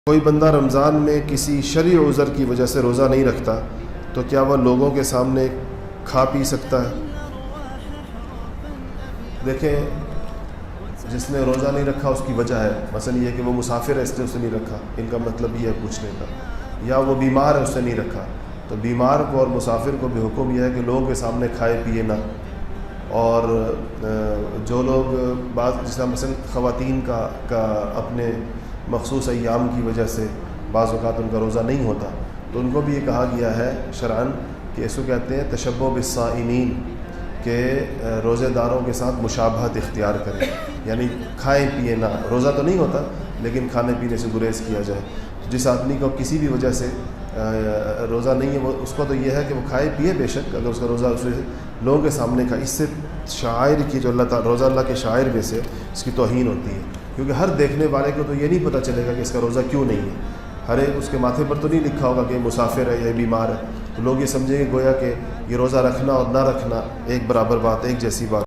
کوئی بندہ رمضان میں کسی شرعی عذر کی وجہ سے روزہ نہیں رکھتا تو کیا وہ لوگوں کے سامنے کھا پی سکتا ہے؟ دیکھیں، جس نے روزہ نہیں رکھا اس کی وجہ ہے، مثلا یہ کہ وہ مسافر ہے اس نے نہیں رکھا، ان کا مطلب یہ ہے پوچھنے کا، یا وہ بیمار ہے اس نے نہیں رکھا، تو بیمار کو اور مسافر کو بھی حکم یہ ہے کہ لوگوں کے سامنے کھائے پیے نہ۔ اور جو لوگ بعض جس طرح مثلا خواتین کا اپنے مخصوص ایام کی وجہ سے بعض اوقات ان کا روزہ نہیں ہوتا، تو ان کو بھی یہ کہا گیا ہے شرعاً کہ اس کو کہتے ہیں تشبہ بالصائمین، کہ روزے داروں کے ساتھ مشابہت اختیار کریں، یعنی کھائیں پیے نہ، روزہ تو نہیں ہوتا لیکن کھانے پینے سے گریز کیا جائے۔ جس آدمی کو کسی بھی وجہ سے روزہ نہیں ہے، وہ اس کو تو یہ ہے کہ وہ کھائے پیے بے شک، اگر اس کا روزہ اسے لوگوں کے سامنے کا، اس سے شاعر کی جو اللہ تعالیٰ روزہ اللہ کے شاعر میں سے اس کی توہین ہوتی ہے، کیونکہ ہر دیکھنے والے کو تو یہ نہیں پتہ چلے گا کہ اس کا روزہ کیوں نہیں ہے، ہر ایک اس کے ماتھے پر تو نہیں لکھا ہوگا کہ مسافر ہے یا بیمار ہے، تو لوگ یہ سمجھیں گے گویا کہ یہ روزہ رکھنا اور نہ رکھنا ایک برابر بات، ایک جیسی بات۔